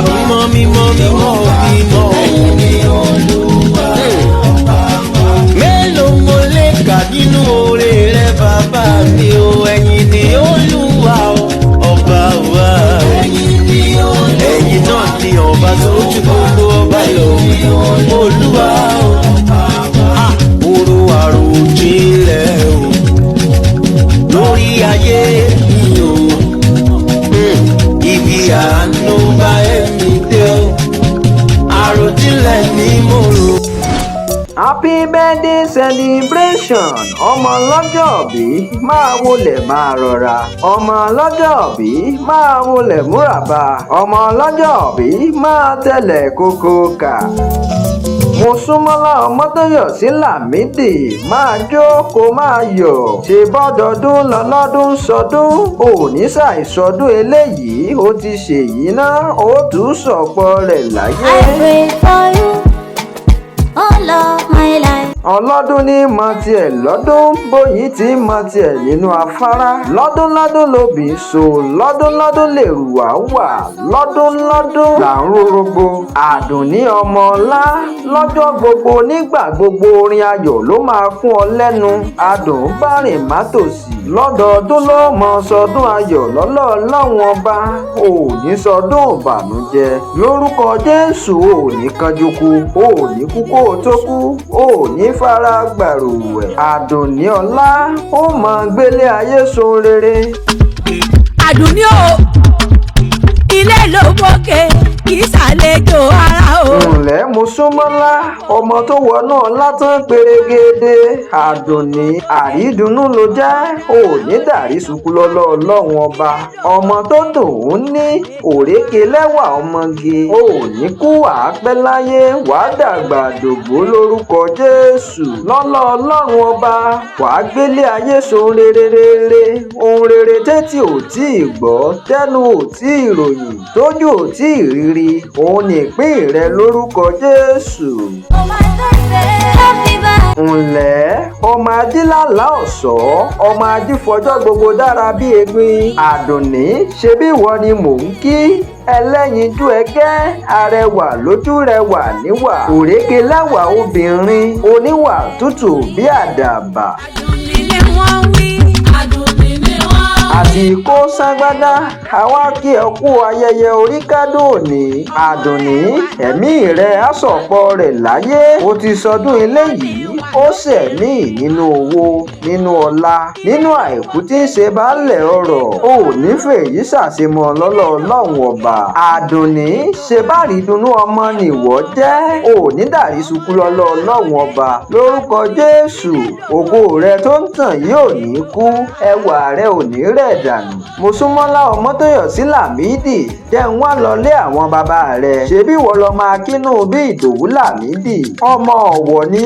mímọ́ mímọ́ mímọ́ mímọ́. ẹ̀yin ni Olúwa ọba wa. Mélòó mo lè kà nínú oore rẹ bàbá mi o. Ẹ̀yin ni Olúwa ọba wa. ẹ̀yin ni Olúwa. Ẹ̀yin náà ni ọba tó ju gbogbo ọba lọ. Olúwa oró àròjinlẹ̀ o lórí ayé mi o. Ibi àánú bá ẹ̀mí dé o. Àròjinlẹ̀ ni mo rò. Happy birthday celebration ọmọ lọ́jọ́bí máa wọlé máa rọra ọmọ lọ́jọ́bí máa wọlé múràbà ọmọ lọ́jọ́bí máa tẹ̀lé kókó kà. Mosúnmọ́lá Ọmọ́tóyọ̀sí Lámídì máa jó kó máa yọ̀ ṣe bọ́dọọdún lọ́lọ́dún sọdún òní ṣàìsọdún eléyìí ó ti ṣèyí náà ó tún sọ̀pọ̀ rẹ̀ láyé. I pray for you all of my life. Ọlọ́dún ní mọ tiẹ̀ lọ́dún bóyí tí mọ tiẹ̀ nínú afárá lọ́dún lọ́dún lóbì so lọ́dún lọ́dún lèrú wá wà lọ́dún lọ́dún là ń rorogbo àdùnní ọmọ ọlá lọ́jọ́ gbogbo nígbà gbogbo orin ayọ̀ ló máa fún ọ lẹ́nu adùn bá rìn má tòsí lọ́dọọdún ló mọ sọdún ayọ̀ lọ́lọ́ọ̀lọ́run ọba ò ní sọdún ìbànújẹ́ lórúkọ Jésù ò ní kánjú kú ò ní kú kó o tó kú ò ní fara gbàrúwẹ̀ àdùnní ọlá ó mọ gbélé ayé so rere. àdùnní o ilé ló mókè kì í ṣàlejò ara o. ǹlẹ́ Mosúnmọ́lá ọmọ tó wọnú ọlá tán pérégede àdùnní àrídùnnú ló jẹ́ òní dàrí sùkú lọ́lọ́ ọlọ́run ọba ọmọ tó dùn ún ní òrékè lẹ́wà ọmọge òní kú wàá pẹ́ láyé wàá dàgbà dògbó lórúkọ Jésù lọ́lọ́ ọlọ́run ọba wàá gbélé ayé so rere ohun rere tẹ́tí ò tí ì gbọ́ tẹ́nu ò tí ì ròyìn tójú ò tí ì rírí òun ní ìpín rẹ lórúkọ Jésù. ǹlẹ́ ọmọ ajílàlá ọ̀ṣọ́ ọmọ ajífọjọ́ gbogbo dára bí egbin àdùnní ṣebí ìwọ ni mò ń kí ẹlẹ́yinjú ẹgẹ́ arẹwà lójú rẹwà níwà òrékè lẹ́wà obìnrin oníwà tútù bí àdàbà. àdùnní ni wọ́n wí. àdùnní ni wọ́n wí. àsìkò ságbádá àwa kí ẹ kú ayẹyẹ oríkádùn òní àdùnní ẹ̀mí rẹ̀ á sọ̀pọ̀ rẹ̀ láyé ó ti sọdún eléyìí ó ṣẹ̀mí nínú owó nínú ọlá nínú àìkú tí ń ṣe baálẹ̀ ọrọ̀ ó nífẹ̀ẹ́ yìí ṣàṣemọ lọ́lọ́ ọlọ́run ọba àdùnní ṣe bá rí dunnú ọmọ nìwọ jẹ́ ó ní dàrí sùkú lọ́lọ́ ọlọ́run ọba lórúkọ Jésù ògo rẹ tó ń tàn yìí ò ní kú ẹwà rẹ ò ní rẹ̀ dànù. Mosúnmọ́lá Ọmọ́tóyọ̀sí Lámídì jẹ́ ń wá lọlé àwọn bàbá rẹ̀ ṣebí wọ́n lọ máa kínú bí Ìdòwú Lámídì ọmọ ọ̀wọ̀ ni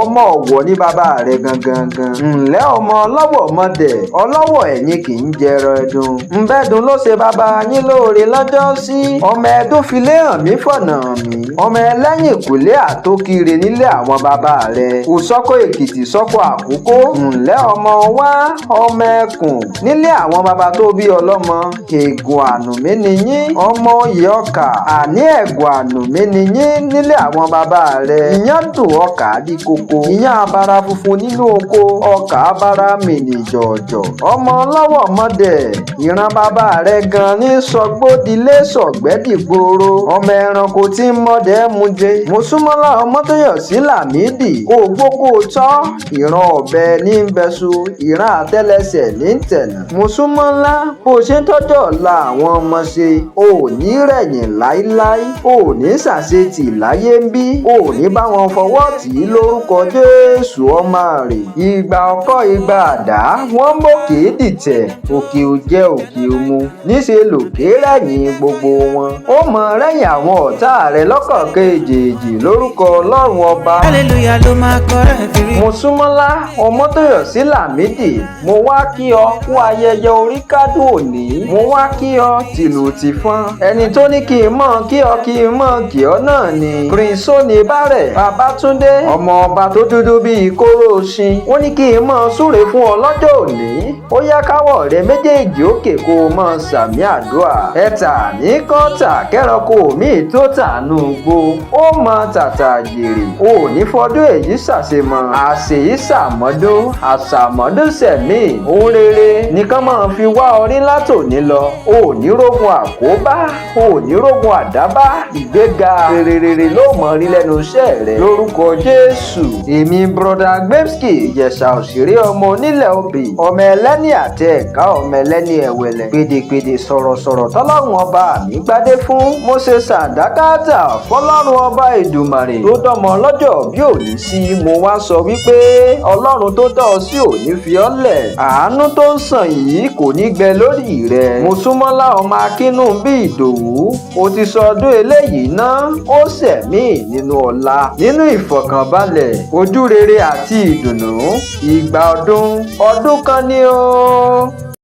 ọmọ ọ̀wọ̀ ní bàbá rẹ̀ gangan. ǹlẹ́ ọmọ ọlọ́wọ̀ mọ̀dẹ̀ ọlọ́wọ̀ ẹ̀yìn kì í jẹrọ ẹdun. ǹbẹ́dun ló ṣe bàbá yín lóore lọ́jọ́ sí ọmọ ẹdún filé hàn mí fọ̀nà mi ọmọ ẹlẹ́yìn kùlé àtókire nílé àwọn bàbá rẹ̀ òsọ́kọ̀ Èkìtì sọ́kọ̀ Àkókó. ǹlẹ́ ọmọ wá ọmọ ẹkùn nílé àwọn bàbá tó bí ọlọ́mọ ègùn ànùmí ni yín ọmọ oyè ọkà àní ẹ̀gùn ànùmí ni yín nílé àwọn bàbá rẹ̀ ìyẹn dùn ọkà dí kókó ìyẹn abara funfun nínú oko ọkà abara mìíní jọ̀jọ̀ ọmọ ọlọ́wọ̀ mọ́dẹ̀ ìran bàbá rẹ̀ gan ní sọgbódilé sọ̀gbẹ́dìgboro ọmọ ẹranko tí ń mọ́dẹ̀ mú jẹ. Mosúnmọ́lá Ọmọ́tóyọ̀sí Lámídì kó gbó kó tọ́ ìran ọ̀bẹ ní ń bẹṣu ìran àtẹ́lẹsẹ̀ ní ń tẹ̀nà. Mosúnmọ́lá bó ṣe ń tọ́jọ́ ọ̀la àwọn ọmọ ṣe ò ní rẹ̀yìn láíláí ò ní ṣàṣetì láyé ń bí ò ní bá wọn fọwọ́ tì í lórúkọ Jésù ọmọ rẹ̀. ìgbà ọkọ́ ìgbà àdá wọ́n mókè dìtẹ̀ òkè ò jẹ́ òkè òmu níṣẹ́ lòkè rẹ̀yìn gbogbo wọn. ó mọ rẹ̀yìn àwọn ọ̀tá rẹ̀ lọ́kọ̀ọ̀kan èjèèjì lórúkọ Ọlọ́run ọba. hallelujah ló máa kọ́ rẹ̀ fi rí. Mosúnmọ́lá Ọmọ́tóyọ̀sí Lámídì mo wá kí ọ kú ayẹyẹ oríkádùn òní mo wá kí ọ tìlù tìfọn ẹni tó ní kí n mọ̀ kí ọ kí n mọ̀ kí ọ náà ni Prince Oníbàárẹ̀ Babátúndé ọmọ ọba pupa tó dúdú bíi kóró ṣin. wọ́n ní kí n máa súre fún ọ lọ́jọ́ òní. ó yá káwọ́ rẹ méjèèjì òkè kó o máa sàmì àdúrà. ẹ̀tà ní kọ́ńtà kẹ́ranko míì tó tànú gbó. ó mọ tàtà jèrè. o ò ní fọdún èyí ṣàṣemọ. àṣèyí ṣàmọ́dún àṣàmọ́dún sẹ̀mí. ohun rere nìkan máa fi wá orí látòní lọ. o ò ní rógun àkóbá. o ò ní rógun àdábá. ìgbéga rere ló mọ̀ rí lẹ́nu iṣẹ́ rẹ̀. lórúkọ Jésù. èmi broda gbemsky ìjẹ̀ṣà òṣèré ọmọ onílẹ̀ obì. ọmọ ẹlẹ́ni àtẹ ẹ̀ka ọmọ ẹlẹ́ni ẹ̀wẹ̀lẹ̀. pèdèpèdè sọ̀rọ̀sọ̀rọ̀ tọ́lọ́run ọba mi gbádé fún. mo ṣe sàdákàtà fọlọ́run ọba ìdùmarè tó dọ́mọ lọ́jọ́ bí òní sí. mo wá sọ wípé ọlọ́run tó dá ọ sí òní fi ọ́ lẹ̀. àánú tó ń sàn yìí kò ní gbẹ lórí rẹ̀. mo súnmọ́lá ọmọ akínú bí ìdòwú. o ti sọ ọdún eléyìí ná. ó ṣẹ̀mí nínú ọlá nínú ìfọ̀kànbalẹ̀ ojú rere àti ìdùnnú. ìgbà ọdún kan ni ó.